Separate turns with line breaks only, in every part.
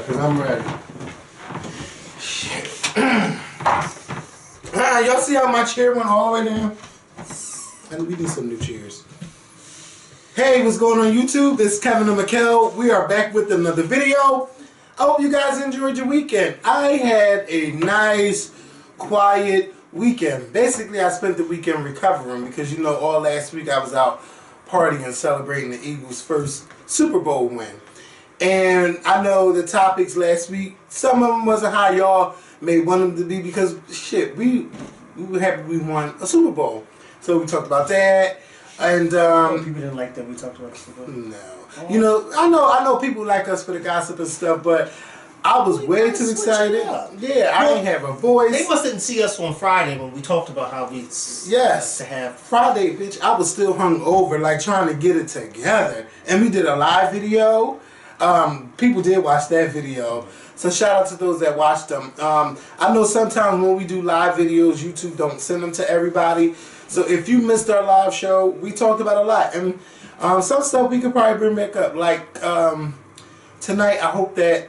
because I'm ready. Shit. Y'all see how my chair went all the way down? And we need some new chairs. Hey, what's going on YouTube? It's Kevin and Mikkel. We are back with another video. I hope you guys enjoyed your weekend. I had a nice, quiet weekend. Basically, I spent the weekend recovering because, you know, all last week I was out partying and celebrating the Eagles' first Super Bowl win. And I know the topics last week, some of them wasn't how y'all may want them to be because, shit, we were happy we won a Super Bowl. So we talked about that. And
people didn't like that we talked about the Super Bowl.
No. You know, I know people like us for the gossip and stuff, but I was way too excited. Yeah, I didn't have a voice.
They must didn't see us on Friday when we talked about how we
to have Friday, bitch. I was still hungover, like trying to get it together, and we did a live video. People did watch that video, so shout out to those that watched them. I know sometimes when we do live videos, YouTube don't send them to everybody. So if you missed our live show, we talked about a lot, and some stuff we could probably bring back up. Like tonight, I hope that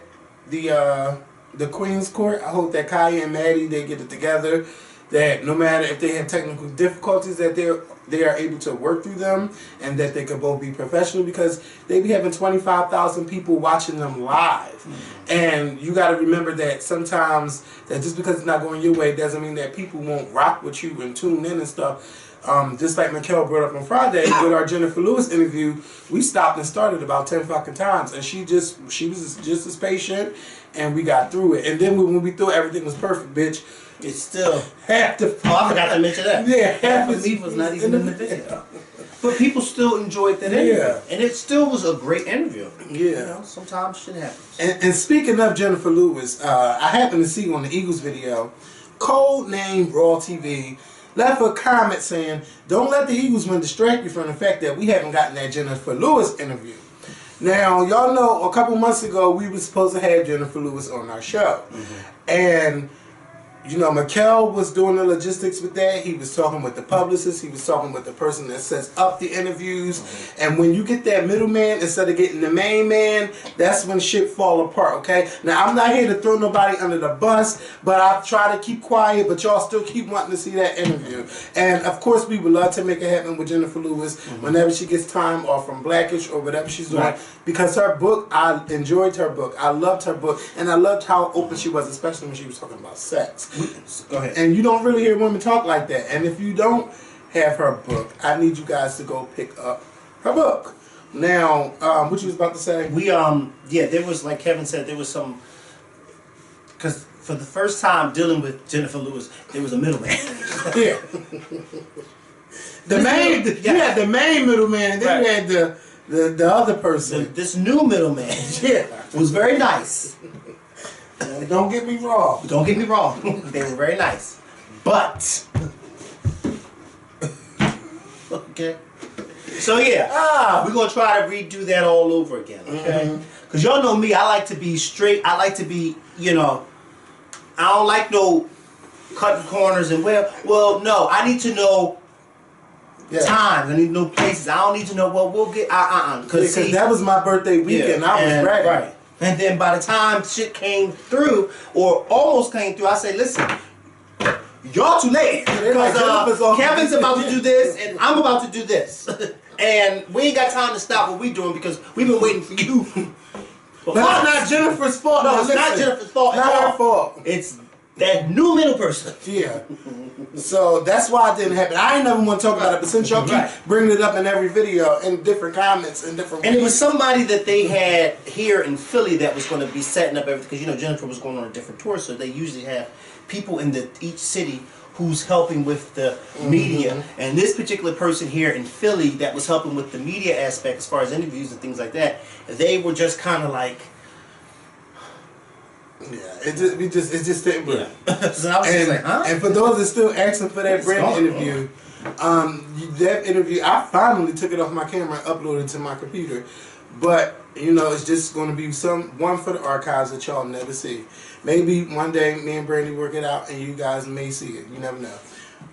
the Queen's Court, I hope that Kaya and Maddie, they get it together. That no matter if they have technical difficulties, that they are able to work through them, and that they could both be professional, because they be having 25,000 people watching them live. Mm-hmm. And you got to remember that sometimes that just because it's not going your way doesn't mean that people won't rock with you and tune in and stuff. Just like Mikkel brought up on Friday with our Jennifer Lewis interview, we stopped and started about 10 fucking times, and she was just as patient, and we got through it. And then when we thought everything was perfect, bitch, it's still half the...
Oh, I forgot to mention that.
Yeah,
half of me was not even in the video. But people still enjoyed that interview.
Yeah.
And it still was a great interview.
Yeah.
You know, sometimes shit happens.
And speaking of Jennifer Lewis, I happened to see on the Eagles video, code name Raw TV left a comment saying, don't let the Eagles win distract you from the fact that we haven't gotten that Jennifer Lewis interview. Now, y'all know a couple months ago we were supposed to have Jennifer Lewis on our show. Mm-hmm. And you know, Mikkel was doing the logistics with that. He was talking with the publicist. He was talking with the person that sets up the interviews. Mm-hmm. And when you get that middleman instead of getting the main man, that's when shit fall apart, okay? Now, I'm not here to throw nobody under the bus, but I try to keep quiet, but y'all still keep wanting to see that interview. And, of course, we would love to make it happen with Jennifer Lewis whenever she gets time off from Blackish or whatever she's doing. Right. Because her book, I enjoyed her book. I loved her book. And I loved how open she was, especially when she was talking about sex.
Go ahead.
And you don't really hear women talk like that. And if you don't have her book, I need you guys to go pick up her book. Now, what you was about to say?
Yeah, there was, like Kevin said, there was some, because for the first time dealing with Jennifer Lewis, there was a middleman.
Yeah. You had the main middleman, and then you had the other person.
This new middleman, was very nice.
Don't get me wrong.
Don't get me wrong. They were very nice. But okay. So yeah, we're gonna try to redo that all over again, okay? Because y'all know me, I like to be straight. I like to be, you know, I don't like no cutting corners and well, no, I need to know times. I need to know places. I don't need to know we'll get
because that was my birthday weekend. I was ready.
Right. And then by the time shit came through, or almost came through, I say, listen, y'all too late. Because Kevin's about to do this, and I'm about to do this. And we ain't got time to stop what we're doing because we've been waiting for you.
But that's not Jennifer's fault.
No, it's not Jennifer's fault.
Not her fault.
It's that new middle person.
Yeah. So that's why it didn't happen. I ain't never want to talk about it, but since y'all keep bringing it up in every video, in different comments, in different
and it was somebody that they had here in Philly that was going to be setting up everything, because you know Jennifer was going on a different tour, so they usually have people in each city who's helping with the media. And this particular person here in Philly that was helping with the media aspect as far as interviews and things like that, they were just kind of like,
it just didn't work.
So I was just like, huh?
And for those that still asking for that brand interview, that interview, I finally took it off my camera and uploaded it to my computer. But you know, it's just going to be one for the archives that y'all never see. Maybe one day me and Brandy work it out and you guys may see it. You never know.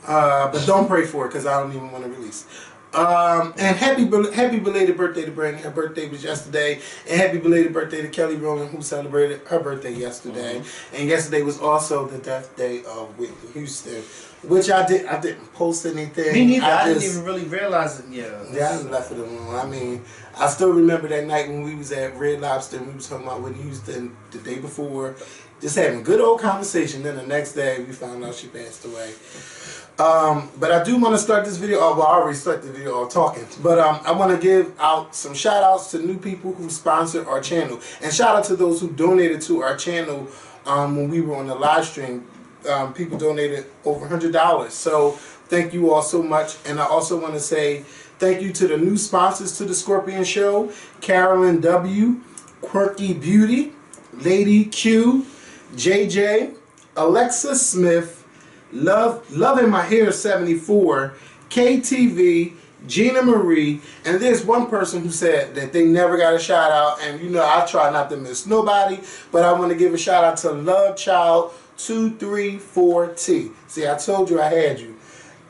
But don't pray for it because I don't even want to release. And happy belated birthday to Brandy. Her birthday was yesterday. And happy belated birthday to Kelly Rowland, who celebrated her birthday yesterday. And yesterday was also the death day of Whitney Houston, which I didn't post anything.
Me neither. I didn't even really realize it. Yeah,
I left it alone. I mean, I still remember that night when we was at Red Lobster and we was talking about Whitney Houston the day before, just having a good old conversation. Then the next day we found out she passed away. But I do want to start this video. Well, I already started the video talking. But I want to give out some shout outs to new people who sponsored our channel. And shout out to those who donated to our channel when we were on the live stream. People donated over $100. So thank you all so much. And I also want to say thank you to the new sponsors to the Scorpion Show: Carolyn W, Quirky Beauty, LadyQ, JayJay, Alexa Smith, Loving My Hair 74, KayTV, Ginamarie, and there's one person who said that they never got a shout out, and you know I try not to miss nobody, but I want to give a shout out to Love Child 234T. See, I told you I had you.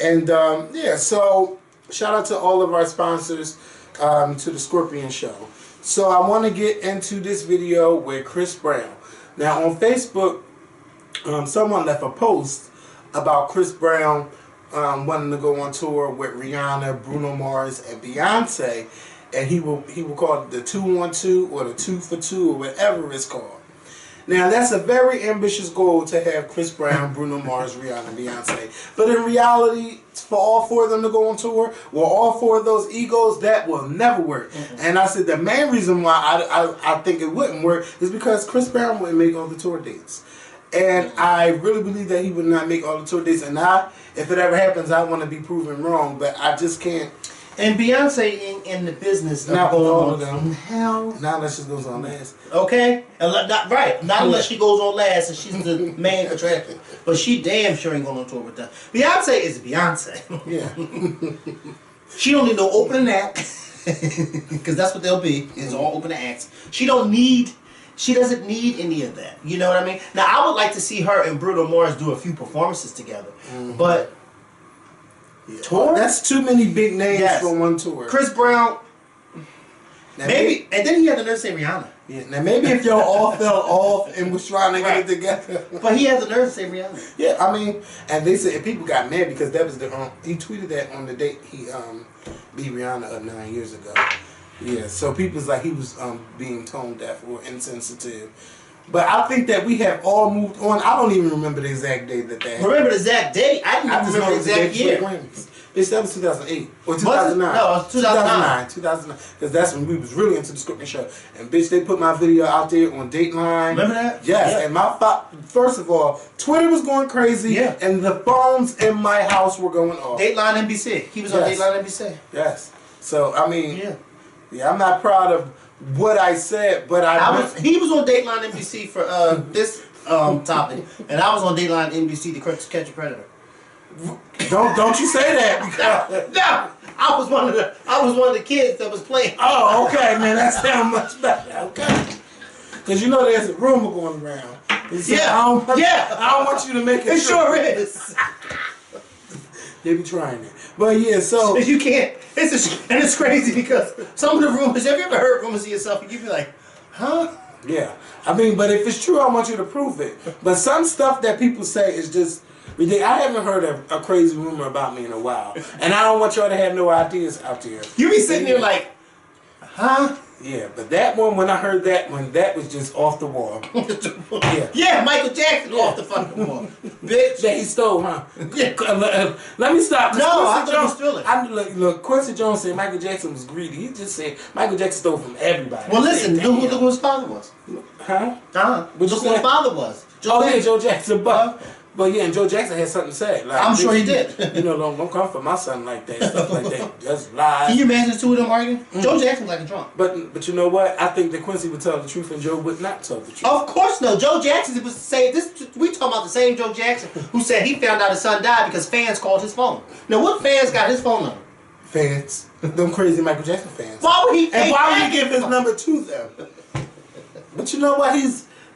And yeah, so shout out to all of our sponsors to the Scorpion Show. So I want to get into this video with Chris Brown. Now on Facebook, someone left a post about Chris Brown wanting to go on tour with Rihanna, Bruno Mars, and Beyonce, and he will call it the 2-1-2 or the 2-for-2 or whatever it's called. Now that's a very ambitious goal to have Chris Brown, Bruno Mars, Rihanna, and Beyonce. But in reality, for all four of them to go on tour, well, all four of those egos, that will never work. And I said the main reason why I think it wouldn't work is because Chris Brown wouldn't make all the tour dates. And I really believe that he would not make all the tour dates. And if it ever happens, I want to be proven wrong, but I just can't.
And Beyonce in the business
not all of
them. Hell,
not unless she goes on last.
Okay, right. Not unless she goes on last and she's the main attraction. But she damn sure ain't going on tour with them. Beyonce is Beyonce.
Yeah.
She don't need no opening act, because that's what they'll be. It's all opening acts. She doesn't need any of that. You know what I mean? Now I would like to see her and Bruno Mars do a few performances together, but.
Yeah. Tour? That's too many big names for one tour.
Chris Brown, now maybe, and then he had the nerve to say Rihanna.
Yeah, now maybe if y'all all fell off and was trying to get it together.
But he has the nerve to say Rihanna.
Yeah, I mean, and they said people got mad because that was the he tweeted that on the date he beat Rihanna up 9 years ago. Yeah, so people's like he was being tone deaf or insensitive. But I think that we have all moved on. I don't even remember the exact date that happened.
Remember the exact date? I didn't even remember the exact year.
Bitch, that was 2008 or 2009.
No, it was 2009.
2009, because that's when we was really into the Scorpion Show. And bitch, they put my video out there on Dateline.
Remember that?
Yes. Yeah. And first of all, Twitter was going crazy. Yeah. And the phones in my house were going off.
Dateline NBC. He was on Dateline NBC.
Yes. So I mean, yeah, I'm not proud of what I said, but
he was on Dateline NBC for this topic, and I was on Dateline NBC to catch a predator.
Don't you say that?
No, I was one of the kids that was playing.
Oh, okay, man, that sounds much better. Okay, because you know there's a rumor going around. I don't want you to make it.
It sure is.
They be trying it, but yeah. So
you can't. And it's crazy because some of the rumors. Have you ever heard rumors of yourself? And you be like, huh?
Yeah. I mean, but if it's true, I want you to prove it. But some stuff that people say is just ridiculous. I haven't heard a crazy rumor about me in a while, and I don't want y'all to have no ideas out there.
You be sitting there like, huh?
Yeah, but that one, when I heard that one, that was just off the wall.
Yeah, Michael Jackson off the fucking wall. Bitch.
That he stole, huh? Yeah. Let me stop.
No, I thought he was stealing.
Look, Quincy Jones said Michael Jackson was greedy. He just said Michael Jackson stole from everybody.
Well, listen, look who his father was.
Huh?
Look who his father was.
Joe Jackson. But yeah, and Joe Jackson had something to say. Like,
I'm sure he did.
You know, don't come for my son like that. Stuff like that. Just lies.
Can you imagine the two of them arguing? Joe Jackson's like a drunk.
But you know what? I think that Quincy would tell the truth and Joe would not tell the truth.
Of course no. Joe Jackson was saying this. We talking about the same Joe Jackson who said he found out his son died because fans called his phone. Now what fans got his phone number?
Fans. Them crazy Michael Jackson fans.
Why would he?
And why would he give his number to them? But you know what?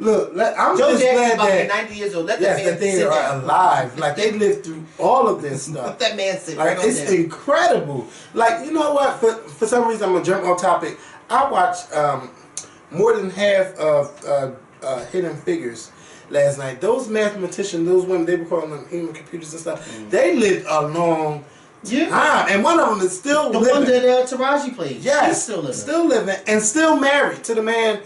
Look, I'm
Joe
just
Jackson
glad
about to be
that
90 years old. Let that man
that they
sit
are
down.
alive. Like they lived through all of this stuff.
Let that man sit
Like
right on
it's
there.
incredible. Like you know what? For some reason, I'm gonna jump on topic. I watched more than half of Hidden Figures last night. Those mathematicians, those women, they were calling them human computers and stuff. They lived a long time, and one of them is still
the
living.
one that Taraji played.
Yes,
She's still living,
and still married to the man.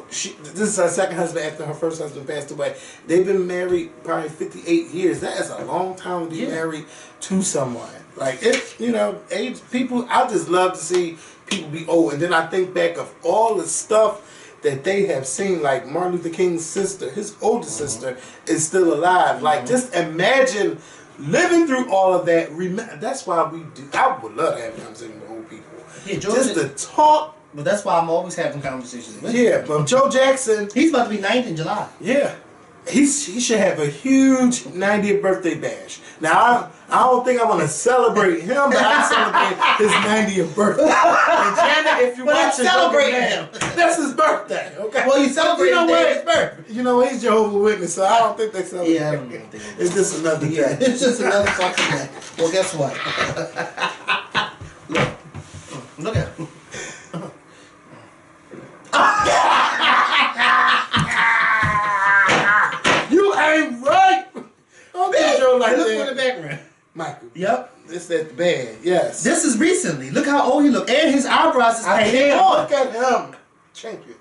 This is her second husband after her first husband passed away. They've been married probably 58 years. That is a long time to be married to someone. Like it's age people. I just love to see people be old, and then I think back of all the stuff that they have seen. Like Martin Luther King's sister, his older sister, is still alive. Like just imagine living through all of that. That's why we do. I would love to have conversations with old people.
Yeah,
just to talk.
But that's why I'm always having conversations with him.
Yeah, but Joe Jackson,
he's about to be 90 in July.
Yeah, he should have a huge 90th birthday bash. Now I don't think I want to celebrate him, but I celebrate his 90th birthday. And Janet, if you watch
celebrating him,
that's his birthday. Okay.
Well, you celebrate his birthday.
You know he's Jehovah's Witness, so I don't think they celebrate.
Yeah, I don't think
it's just another day.
Yeah, it's just another fucking day. Well, guess what? Look at him.
You ain't right. Don't do Joe like
look
that.
for the background.
Michael.
Yep.
This at the band. Yes.
This is recently. Look how old he look, and his eyebrows is painted on.
Look at him. Change it.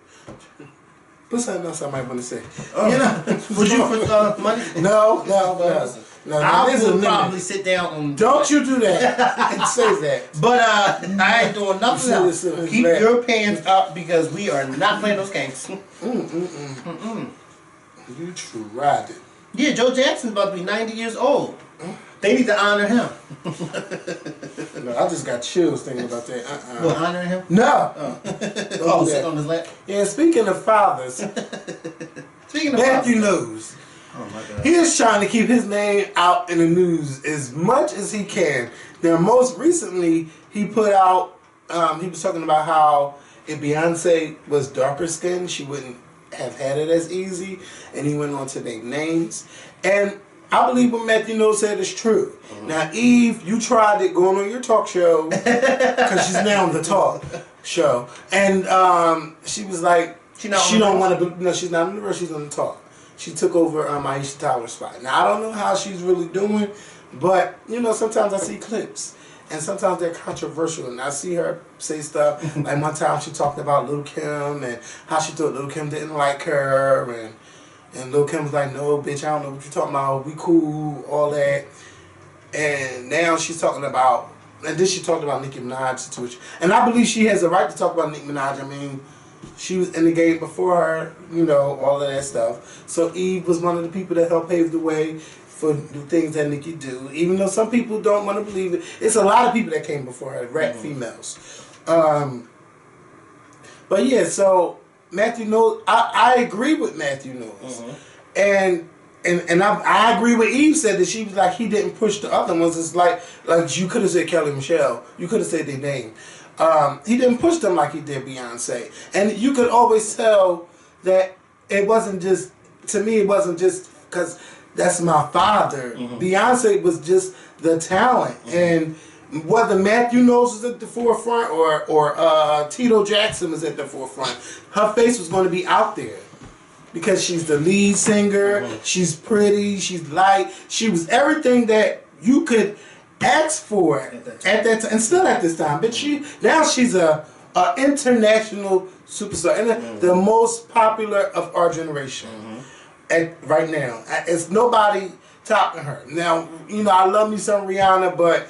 Put something else I might want to say.
Oh. Would you for money?
No.
I will probably sit down on.
Don't you do that. It says that.
But I ain't doing nothing else. Keep your pants up because we are not playing those games.
You tried it.
Yeah, Joe Jackson's about to be 90 years old. They need to honor him.
No, I just got chills thinking about that.
What, honoring him?
No.
Oh, sit on his lap?
Yeah, speaking of fathers,
Speaking of
Mathew Knowles.
Oh my God.
He is trying to keep his name out in the news as much as he can. Now, most recently, he put out, he was talking about how if Beyonce was darker skinned, she wouldn't have had it as easy. And he went on to name names. And I believe what Mathew Knowles said is true. Now, Eve, you tried it going on your talk show because she's now on the talk show. And she was like, she don't want to, no, she's not on the road, she's on the talk. She took over Aisha Tyler's spot. Now, I don't know how she's really doing, but, sometimes I see clips. And sometimes they're controversial. And I see her say stuff. Like one time she talked about Lil' Kim and how she thought Lil' Kim didn't like her. And Lil' Kim was like, no, bitch, I don't know what you're talking about. We cool, all that. And now she's talking about, and then she talked about Nicki Minaj's situation. And I believe she has a right to talk about Nicki Minaj. I mean, she was in the game before her, all of that stuff. So Eve was one of the people that helped pave the way for the things that Nicki do. Even though some people don't want to believe it. It's a lot of people that came before her, rap females. But yeah, so Mathew Knowles, I agree with Mathew Knowles. And I agree with Eve said that she was like, he didn't push the other ones. It's like you could have said Kelly Michelle. You could have said their name. He didn't push them like he did Beyonce. And you could always tell that it wasn't just, to me, it wasn't just because that's my father. Beyonce was just the talent. And whether Mathew Knowles was at the forefront or Tito Jackson was at the forefront, her face was going to be out there. Because she's the lead singer, she's pretty, she's light, she was everything that you could ask for at that time, and still at this time. But now she's a international superstar and the most popular of our generation. Right now, it's nobody topping her. Now, I love me some Rihanna, but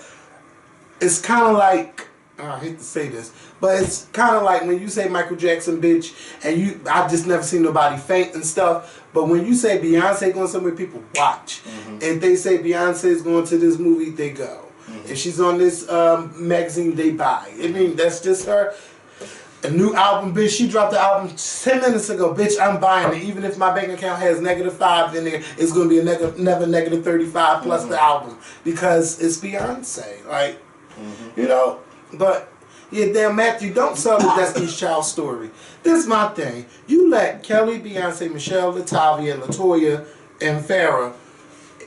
it's kind of like, I hate to say this, but it's kind of like when you say Michael Jackson, bitch, and I just never seen nobody faint and stuff. But when you say Beyonce going somewhere, people watch. If they say Beyonce is going to this movie, they go. If she's on this magazine, they buy. I mean, that's just her. A new album, bitch. She dropped the album 10 minutes ago, bitch. I'm buying it. Even if my bank account has -5 in there, it's going to be never -35 plus the album because it's Beyonce. Like, but Yeah, damn Matthew, don't sell the Destiny's Child story. This is my thing. You let Kelly, Beyonce, Michelle, Latavia, Latoya, and Farrah,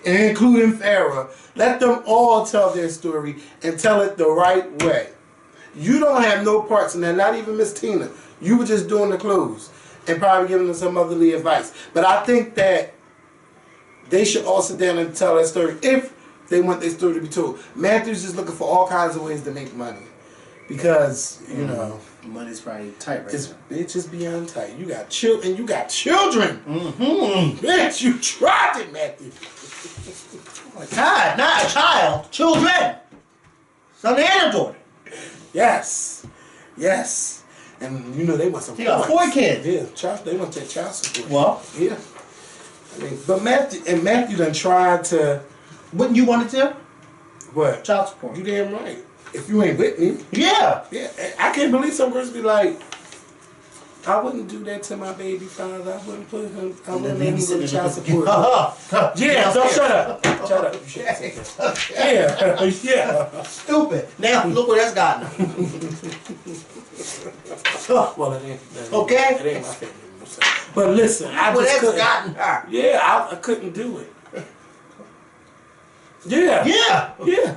including Farrah, let them all tell their story and tell it the right way. You don't have no parts in that, not even Miss Tina. You were just doing the clothes and probably giving them some motherly advice. But I think that they should all sit down and tell that story if they want their story to be told. Matthew's just looking for all kinds of ways to make money. Because, you know,
money's probably tight right now.
Bitch, it's beyond tight. You got children. You got children. Bitch, you tried it, Matthew.
Oh my God, not a child. Children. Son and a daughter.
Yes. Yes. And, you know, they want some
He got 4 kids.
Yeah, they want that child support.
Well.
Yeah. I mean, but Matthew done tried to...
Wouldn't you want it to?
What?
Child support.
You damn right. If you ain't with me.
Yeah.
Yeah. I can't believe some girls be like, I wouldn't do that to my baby father. I wouldn't put him. I wouldn't let him go to child support. Yeah, don't shut up. Shut up. Yeah. Yeah.
Stupid. Now look where that's gotten her.
Well, it ain't.
Okay.
It ain't my family. But listen, I
Well,
just
that's
couldn't.
gotten her.
Yeah, I couldn't do it. Yeah.
Yeah.
Yeah.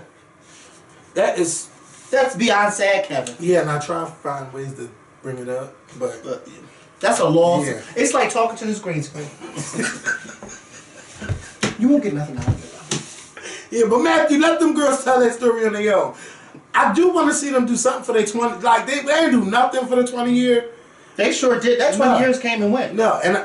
That's
Beyonce, Kevin.
Yeah, and I try to find ways to bring it up, but
that's a long.
Yeah.
It's like talking to this green screen. You won't get nothing out of it.
Yeah, but Matthew, let them girls tell that story on their own. I do want to see them do something for their 20. Like they ain't do nothing for the 20-year.
They sure did. That 20 years came and went.
No, and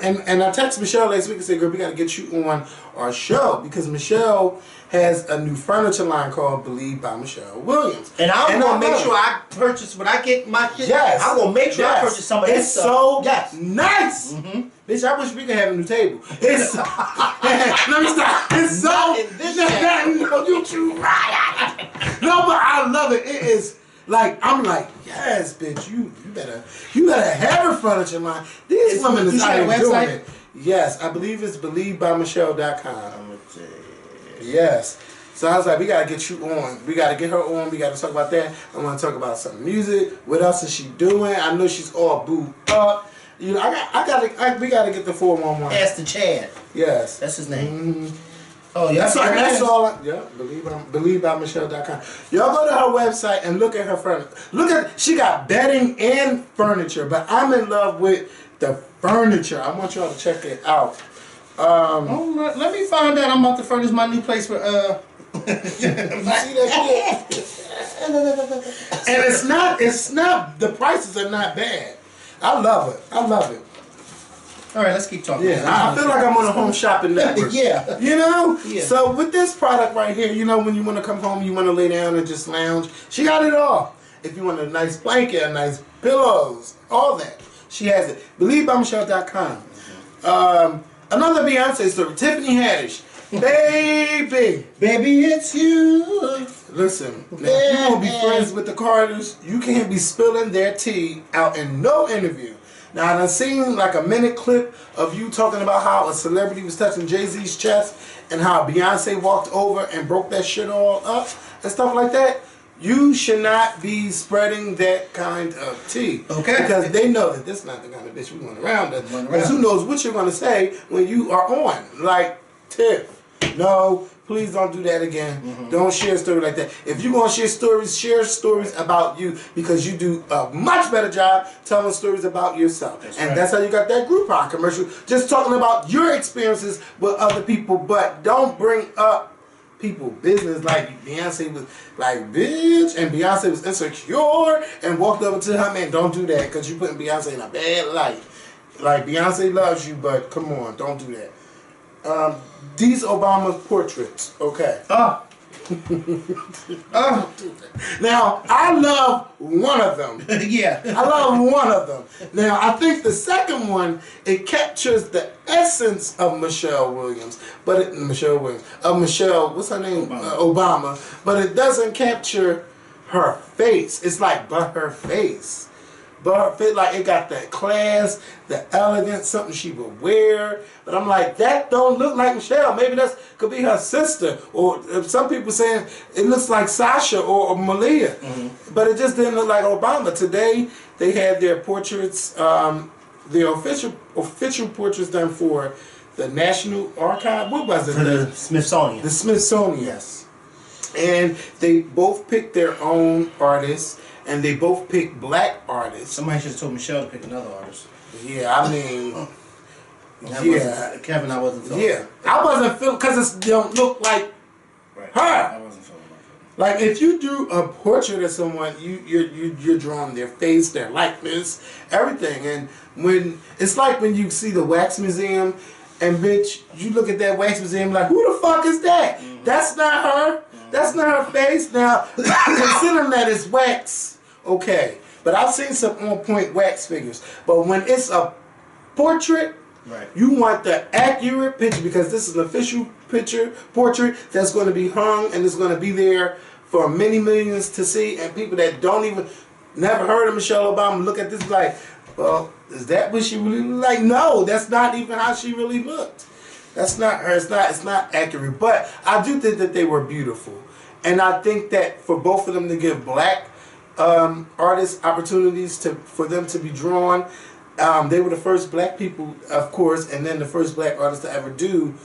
I texted Michelle last week and said, girl, we got to get you on our show because Michelle has a new furniture line called Believe by Michelle Williams.
And I'm going to make sure I purchase, when I get my shit,
yes,
I'm going to make sure I purchase some of that stuff.
It's so nice. Bitch, I wish we could have a new table. It's let me stop. It's so no, you too right. No, but I love it. It is like I'm like, yes, bitch, you better have a furniture line. These women is out here doing it. Yes, I believe it's believebymichelle.com. Yes. So I was like, we gotta get you on. We gotta get her on. We gotta talk about that. I want to talk about some music. What else is she doing? I know she's all booed up. You know, we gotta get the 411.
Ask the Chad.
Yes.
That's his name.
Mm-hmm.
Oh, yeah.
That's all. Yeah. believebymichelle.com. Y'all go to her website and look at her furniture. She got bedding and furniture, but I'm in love with the furniture. I want y'all to check it out.
Let me find out. I'm about to furnish my new place for
You see that shit? And it's not the prices are not bad. I love it.
All right, let's keep talking.
Yeah, I feel like I'm on a home shopping network.
Yeah.
You know?
Yeah.
So with this product right here, you know, when you want to come home, you want to lay down and just lounge, she got it all. If you want a nice blanket, a nice pillows, all that, she has it. BelieveByMichelle.com. Another Beyonce story, Tiffany Haddish. Baby, it's you. Listen, now, if you want to be friends with the Carters, you can't be spilling their tea out in no interview. Now, I done seen like a minute clip of you talking about how a celebrity was touching Jay-Z's chest and how Beyonce walked over and broke that shit all up and stuff like that. You should not be spreading that kind of tea. Okay. Because they know that this is not the kind of bitch we want around us. Because who knows what you're going to say when you are on. Like, Tiff, no, please don't do that again. Don't share a story like that. If you're going to share stories about you because you do a much better job telling stories about yourself. That's how you got that Groupon commercial. Just talking about your experiences with other people, but don't bring up people business like Beyonce was like, bitch, and Beyonce was insecure and walked over to her man. Don't do that because you're putting Beyonce in a bad light. Like, Beyonce loves you, but come on, don't do that. These Obama portraits, okay. Now, I love one of them.
Yeah.
I love one of them. Now, I think the second one, it captures the essence of Michelle Williams. But Michelle, what's her name? Obama. But it doesn't capture her face. It's like, but her face. but her fit, like, it got that class, the elegance, something she would wear. But I'm like, that don't look like Michelle. Maybe that's could be her sister, or some people saying it looks like Sasha or Malia. But it just didn't look like Obama. Today they had their portraits, their official portraits done for the National Archive. What was it?
For the Smithsonian.
The Smithsonian.
Yes.
And they both picked their own artists, and they both picked black artists.
Somebody should have told Michelle to pick another artist.
Yeah, I mean,
Kevin, I wasn't feeling.
Yeah, I wasn't feeling because it don't look like her.
I wasn't feeling
like if you do a portrait of someone, you're drawing their face, their likeness, everything. And when it's like when you see the wax museum, and bitch, you look at that wax museum like, who the fuck is that? That's not her. That's not her face. Now, considering that it's wax, okay. But I've seen some on-point wax figures. But when it's a portrait, you want the accurate picture, because this is an official portrait that's going to be hung and it's going to be there for many millions to see. And people that don't even, never heard of Michelle Obama look at this like, well, is that what she really looked like? No, that's not even how she really looked. That's not her. It's not accurate. But I do think that they were beautiful. And I think that for both of them to give black artists opportunities for them to be drawn, they were the first black people, of course, and then the first black artists to ever do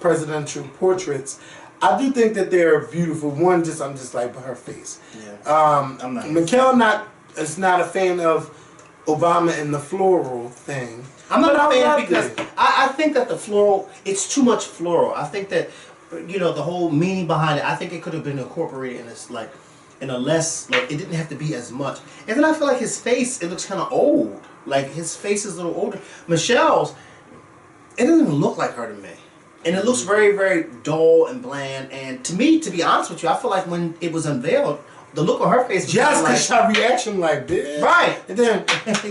presidential portraits. I do think that they're beautiful. One, I'm just like her face.
Yeah. I'm not.
Mikkel is not a fan of Obama and the floral thing.
I'm not a fan because I think that the floral, it's too much floral. I think that, you know, the whole meaning behind it, I think it could have been incorporated in this, like, in a less, like, it didn't have to be as much. And then I feel like his face, it looks kind of old. Like, his face is a little older. Michelle's, it doesn't even look like her to me. And it looks very, very dull and bland. And to me, to be honest with you, I feel like when it was unveiled, the look on her face was
just
like,
because her reaction like this.
Right.
And then,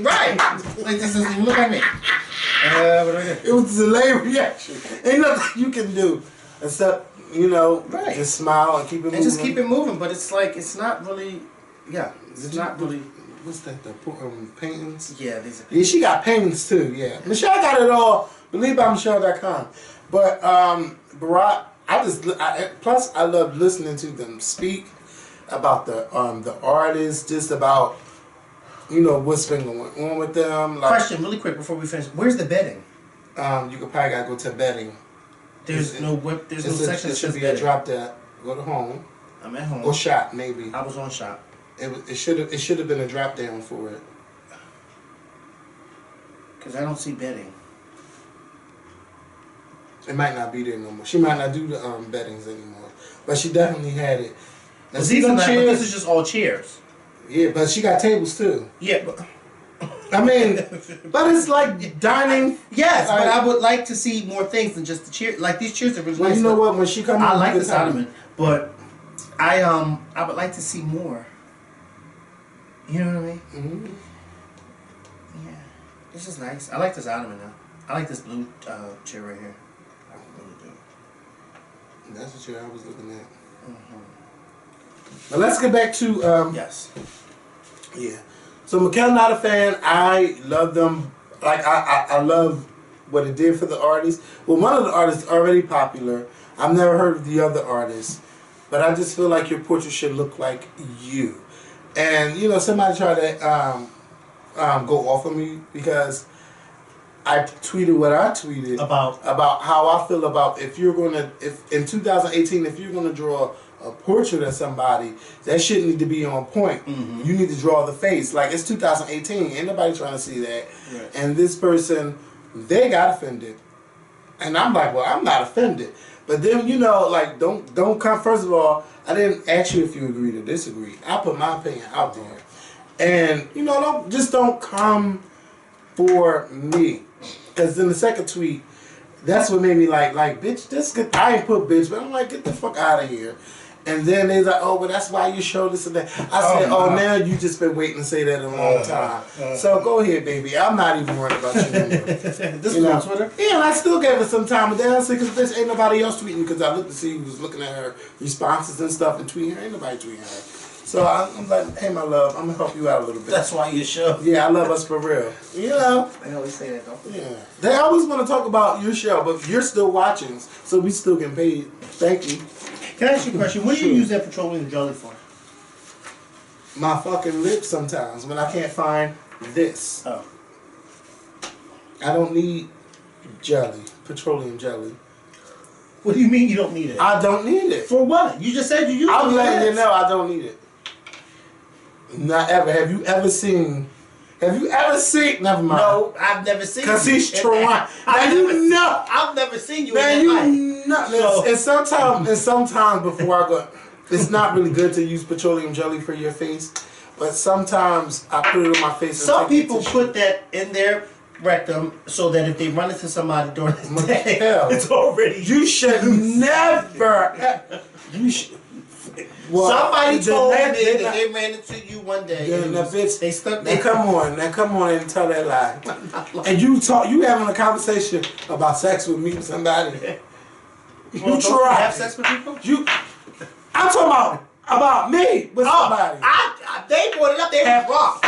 right. Like, this is, look at me. What do I do?
It was a delayed reaction. Ain't nothing you can do except, you know, just smile and keep it moving.
And just keep it moving, but it's like, it's not really, it's not really.
What's that, the paintings?
Yeah, these are
Yeah, she got paintings too, yeah. Michelle got it all, believebymichelle.com. But, Barack, plus I love listening to them speak about the artists, just about, you know, what's been going on with them. Like,
question, really quick before we finish. Where's the bedding?
You could probably gotta go to bedding.
There's no section.
It should be a drop down. Go to home.
I'm at home.
Or shop maybe.
I was on shop.
It should have been a drop down for it.
Cause I don't see bedding.
It might not be there no more. She might not do the beddings anymore, but she definitely had it.
Now, these are not, but this is just all chairs.
Yeah, but she got tables too.
Yeah, but
I mean, but it's like dining.
Yes, but I would like to see more things than just the chair. Like these chairs are really
well,
nice.
You know what? When she comes,
I like this ottoman, but I would like to see more. You know what I mean?
Mm-hmm.
Yeah, this is nice. I like this ottoman now. I like this blue chair right here. I really do.
That's the chair I was looking at. But let's get back to
yes.
Yeah. So Mikkel, not a fan. I love them. Like I love what it did for the artists. Well, one of the artists is already popular. I've never heard of the other artists, but I just feel like your portrait should look like you. And you know, somebody tried to go off on me because I tweeted what I tweeted about how I feel about if in 2018 if you're gonna draw a portrait of somebody, that shit need to be on point.
Mm-hmm.
You need to draw the face. Like, it's 2018. Ain't nobody trying to see that.
Right.
And this person, they got offended. And I'm like, well, I'm not offended. But then, you know, like, don't come. First of all, I didn't ask you if you agreed or disagreed. I put my opinion out there. And, you know, don't come for me. Because in the second tweet, that's what made me like, bitch, this good. I ain't put bitch, but I'm like, get the fuck out of here. And then they's like, oh, but that's why you showed this and that. I said, now you just been waiting to say that a long time. So go ahead, baby. I'm not even worried about you anymore.
This is on Twitter?
Yeah, and I still gave it some time. But then I said, because bitch, ain't nobody else tweeting, because I looked to see who was looking at her responses and stuff and tweeting her. Ain't nobody tweeting her. So I'm like, hey, my love, I'm gonna help you out a little bit.
That's why you show.
Yeah, I love us for real. You know.
They always say that, don't they?
Yeah. They always want to talk about your show, but you're still watching, so we still getting paid. Thank you.
Can I ask you a question? What do you use that petroleum jelly for?
My fucking lips sometimes when I can't find this.
Oh.
I don't need jelly, petroleum jelly.
What do you mean you don't need it?
I don't need it.
For what? You just said you use it.
I'm letting you know I don't need it. Not ever. Have you ever seen? Never mind.
No, I've never seen you.
Because he's trying. Now
I've never seen you
man,
in that life.
So, and sometimes before I go, it's not really good to use petroleum jelly for your face, but sometimes I put it on my face.
Some people put that in their rectum so that if they run into somebody during the day, it's already.
You should never. You should. Well,
somebody told me that they ran into you one day.
Yeah, that bitch.
They stuck.
Now come on and tell that lie. And you having a conversation about sex with me with somebody.
You try have sex with people.
I'm talking about me with somebody.
They brought it up. They were wrong.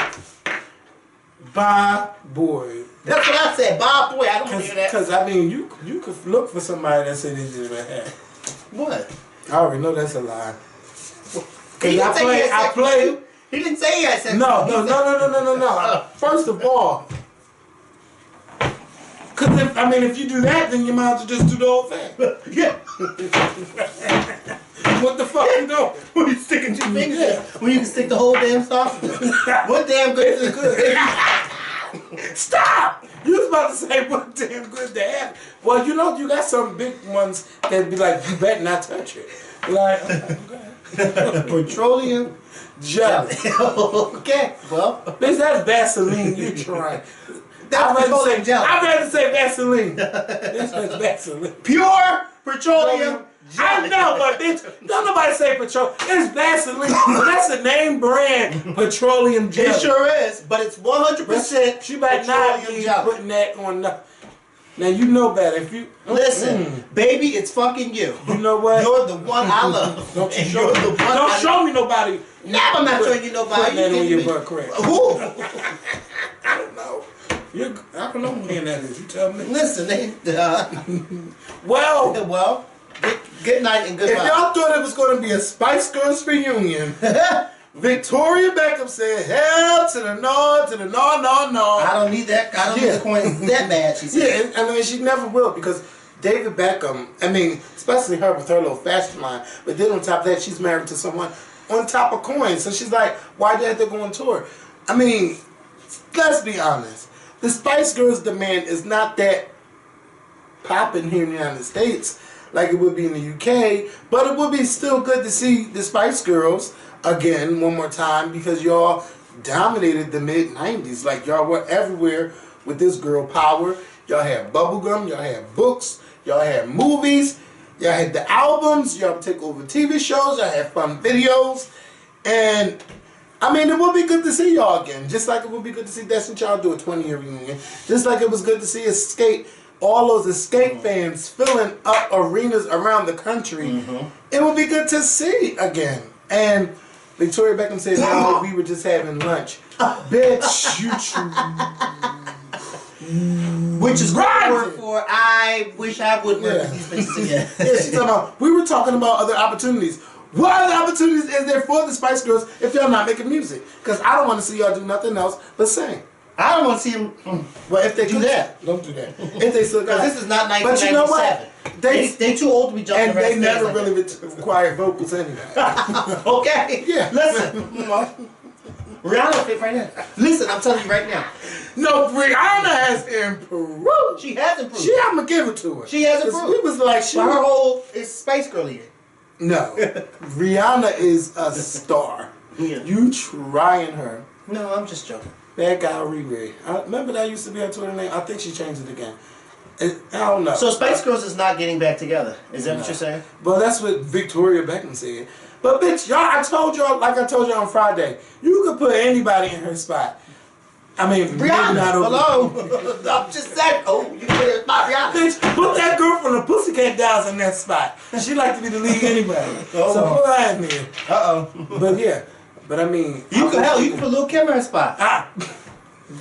Bye, boy.
That's what I said. Bye, boy. I don't hear that.
Because I mean, you could look for somebody that said they didn't have.
What?
I already know that's a lie.
He didn't say he had sex with you. He didn't say he had sex with you.
No. First of all, because if you do that, then you might as well just do the whole thing.
Yeah.
What the fuck you doing?
When you sticking two fingers in? When you can stick the whole damn sausage? What damn good is good?
Stop! You was about to say what damn good to have. Well, you got some big ones that be like, you better not touch it. Like,
petroleum
jelly.
Okay, well.
Bitch, that's Vaseline you trying.
That's petroleum jelly.
I'd rather say Vaseline. This is Vaseline.
Pure petroleum jelly.
I know, but bitch, don't nobody say petroleum. It's Vaseline. Well, that's a name brand, petroleum jelly.
It sure is, but it's 100%
she better not be putting that on nothing. Now you know better. If you
listen, baby, it's fucking you.
You know what?
You're the one I love.
Don't show me nobody.
Never, I'm not showing you nobody.
Put that on your butt crack.
Who?
I don't know. I don't know who that is. You tell me.
Listen,
well.
Good night and goodbye.
If y'all thought it was going to be a Spice Girls reunion, Victoria Beckham said, hell to the no, to the no.
I don't need that. I don't need the coin that bad, she said.
Yeah, she never will because David Beckham, especially her with her little fashion line, but then on top of that, she's married to someone on top of coins. So she's like, why did they go on tour? Let's be honest. The Spice Girls demand is not that popping here in the United States like it would be in the UK, but it would be still good to see the Spice Girls again one more time because y'all dominated the mid-90s. Like y'all were everywhere with this girl power. Y'all had bubblegum, y'all had books, y'all had movies, y'all had the albums, y'all take over TV shows, y'all had fun videos, and it would be good to see y'all again. Just like it would be good to see Destiny Child do a 20-year reunion. Just like it was good to see all those Escape fans filling up arenas around the country. It would be good to see again. And Victoria Beckham said, no, we were just having lunch. Bitch, you
which is right word for I wish I would work with these bitches again.
She's talking about, we were talking about other opportunities. What other opportunities is there for the Spice Girls if y'all not making music? Because I don't want to see y'all do nothing else but sing.
I don't want to see them.
Well, if they do that, don't do that. If they still
because this is not 1997.
But you know what?
They too old to be jumping.
And they never really require vocals anyway.
Okay.
Yeah.
Listen. Rihanna fit right now. Listen, I'm telling you right now.
No, Rihanna has improved.
She has improved.
I'm gonna give it to her.
She has improved.
We was like,
but her whole is Spice Girl eating.
No, Rihanna is a star.
Yeah.
You trying her?
No, I'm just joking.
That guy Riri. Remember that used to be her Twitter name? I think she changed it again. I don't know.
So Spice Girls is not getting back together. Is that what you're saying?
Well, that's what Victoria Beckham said. But bitch, y'all, I told y'all on Friday, you could put anybody in her spot.
Rihanna. Hello. I'm just saying. Oh, you put her in spot, Rihanna.
Bitch, put that girl from the Pussycat Dolls in that spot. She like to be the lead anyway. So put her in there.
Uh-oh.
But yeah. But I mean,
you can put Lil' Kim in her spot.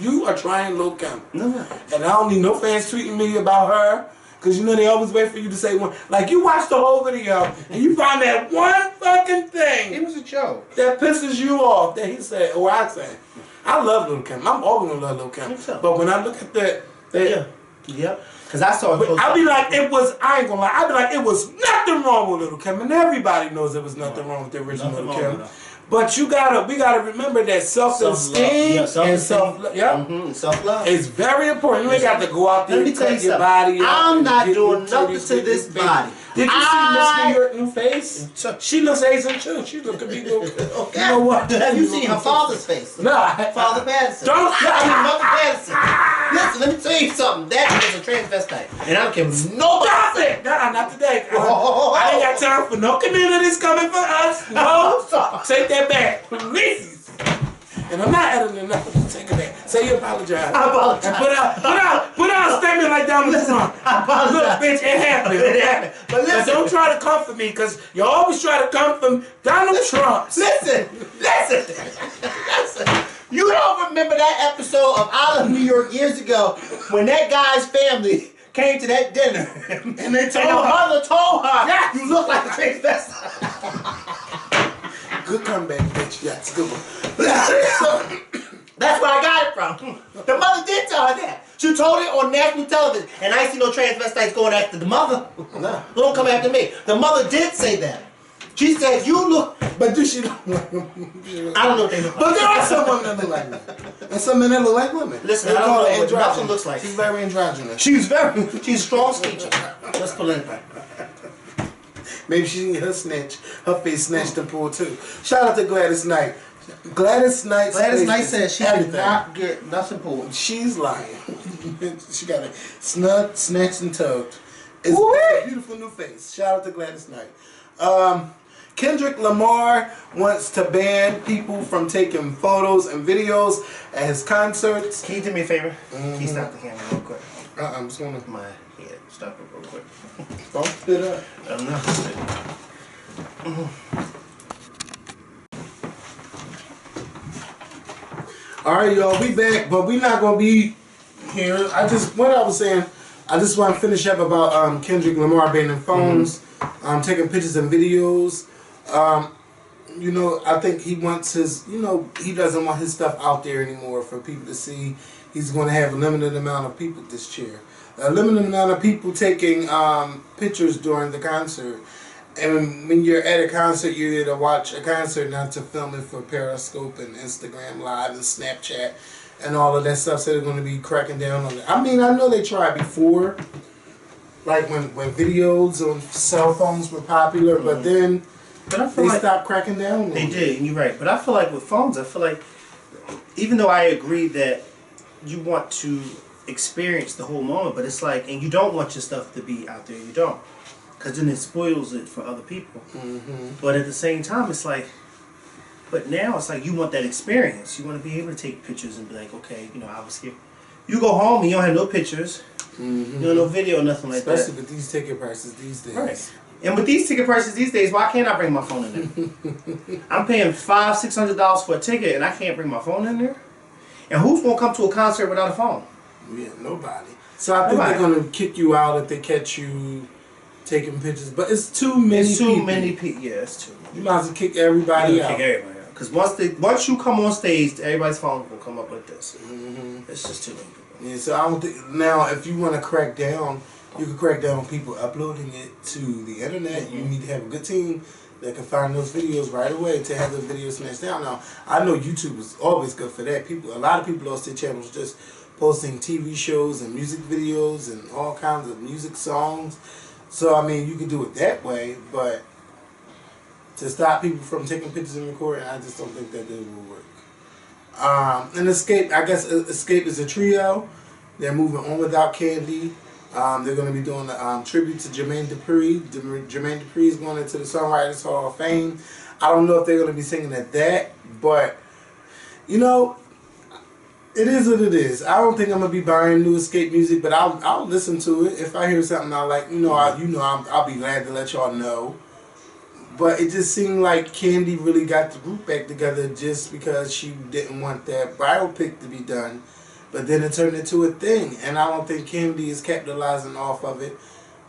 You are trying Lil' Kim.
No.
And I don't need no fans tweeting me about her. Because you know they always wait for you to say one. Like you watch the whole video and you find that one fucking thing.
It was a joke.
That pisses you off that he said, or I said. I love Lil' Kim. I'm always gonna love Lil' Kim.
So.
But when I look at that.
Yep. Because I saw it.
I'll be like, I ain't gonna lie, I'll be like, it was nothing wrong with Lil' Kim. And everybody knows there was nothing wrong with the original Lil' Kim. But we gotta remember that self-esteem and self-love.
Self-love.
It's very important. You ain't got to go out there and cut your body.
I'm not doing nothing to this body.
Did you see Miss New York new face? She looks Asian too. She look be good.
Okay.
You know what?
Have you seen her father's face?
Nah.
Father Patterson.
Don't.
Mother Patterson. Listen, let me tell you something. That is a transvestite. And I don't care if nobody.
Stop it! Nah, not today. I ain't got time for no communities coming for us. No. Take that back, please. And I'm not editing nothing. Take it back. Say you apologize.
I apologize.
And put out a statement like down the front.
I apologize.
Look, bitch, it happened. It happened. But listen, don't try to comfort me, because you always try to comfort Donald Trump.
Listen. You don't remember that episode of I Love New York years ago when that guy's family came to that dinner and they told her mother told her, you look like a transvestite.
Good comeback, bitch. Yes, good one.
That's where I got it from. The mother did tell her that. She told it on national television. And I ain't see no transvestites going after the mother. No. Don't come after me. The mother did say that. She said, you look...
But do she look like them?
I don't know what they look like.
But there are some women that look like them. And some men that look like women.
Listen, I don't know what nothing looks like.
She's very androgynous.
She's strong speech. Let's put it back.
Maybe she can get her face snatched and pulled too. Shout out to Gladys Knight. Gladys Knight
said she did not get nothing pulled.
She's lying. She got it snatched and tugged. It's a beautiful new face. Shout out to Gladys Knight. Kendrick Lamar wants to ban people from taking photos and videos at his concerts.
Can you do me a favor? Can you stop the camera real quick?
I'm just gonna.
My head. Stop it real quick.
Don't spit up.
I'm not spitting.
Alright, y'all, we back, but we not gonna be here. I just want to finish up about Kendrick Lamar banning phones, taking pictures and videos. You know, I think he wants his, he doesn't want his stuff out there anymore for people to see. He's going to have a limited amount of people this year. A limited amount of people taking pictures during the concert. And when you're at a concert, you're there to watch a concert, not to film it for Periscope and Instagram Live and Snapchat and all of that stuff. So they're going to be cracking down on it. I mean, I know they tried before, like when videos on cell phones were popular, but then they stopped cracking down on it.
They did, and you're right. But I feel like with phones, I feel like, even though I agree that you want to experience the whole moment, but it's like, and you don't want your stuff to be out there, you don't. Because then it spoils it for other people. But at the same time, it's like, but now it's like you want that experience. You want to be able to take pictures and be like, okay, I was here. You go home and you don't have no pictures, you don't no video or nothing like that.
Especially with these ticket prices these days.
Right. And with these ticket prices these days, why can't I bring my phone in there? I'm paying $500-$600 for a ticket and I can't bring my phone in there? And who's going to come to a concert without a phone?
Yeah, nobody. So I think they're going to kick you out if they catch you taking pictures, but it's too many people.
Yeah, it's too many.
You might as well kick everybody out.
Kick everybody out. Because once you come on stage, everybody's phone will come up with this. It's just too many people.
Yeah, so I don't think, now if you want to crack down, you can crack down on people uploading it to the internet. You need to have a good team that can find those videos right away to have those videos snatched down. Now, I know YouTube is always good for that. A lot of people lost their channels just posting TV shows and music videos and all kinds of music songs. So, I mean, you can do it that way, but to stop people from taking pictures and recording, I just don't think that it will work. And Escape, I guess Escape is a trio. They're moving on without Candy. They're going to be doing a tribute to Jermaine Dupri. Jermaine Dupri is going into the Songwriters Hall of Fame. I don't know if they're going to be singing at that, but, it is what it is. I don't think I'm gonna be buying new Escape music, but I'll listen to it if I hear something I like. I'll be glad to let y'all know. But it just seemed like Candy really got the group back together just because she didn't want that biopic to be done. But then it turned into a thing. And I don't think Candy is capitalizing off of it.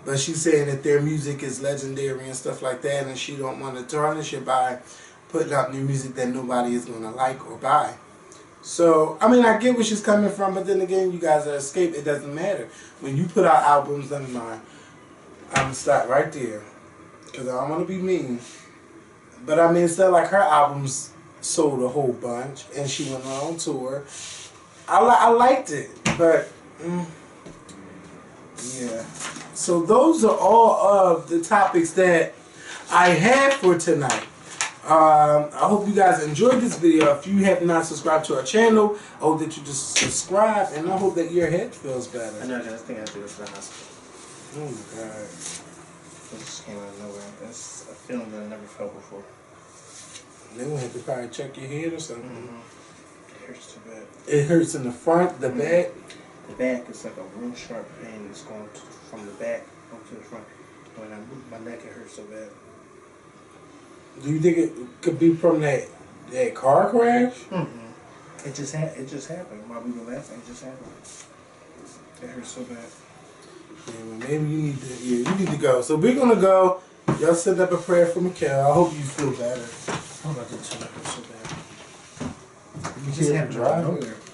But she's saying that their music is legendary and stuff like that. And she don't want to tarnish it by putting out new music that nobody is going to like or buy. So, I mean, I get where she's coming from. But then again, you guys are Escape. It doesn't matter. When you put out albums, never mind. I'm going to stop right there. Because I don't want to be mean. But I mean, it's not like her albums sold a whole bunch. And she went on tour. I liked it. But, yeah. So those are all of the topics that I had for tonight. I hope you guys enjoyed this video. If you have not subscribed to our channel, I hope that you just subscribe. And I hope that your head feels better.
I know, I think I have to go to the hospital.
Oh, my God.
It just came out of nowhere. That's a feeling that I never felt before.
They gonna have to probably check your head or something.
It hurts too bad.
It hurts in the front, the back.
The back is like a real sharp pain. It's going from the back up to the front. When I move my neck, it hurts so bad.
Do you think it could be from that car crash?
It just happened. While we were laughing, it just happened. It hurts so bad.
Yeah, well, maybe you need to go. So we're gonna go. Y'all send up a prayer for Mikhail. I hope you feel better.
I'm about to turn up so bad.
You just have to drive.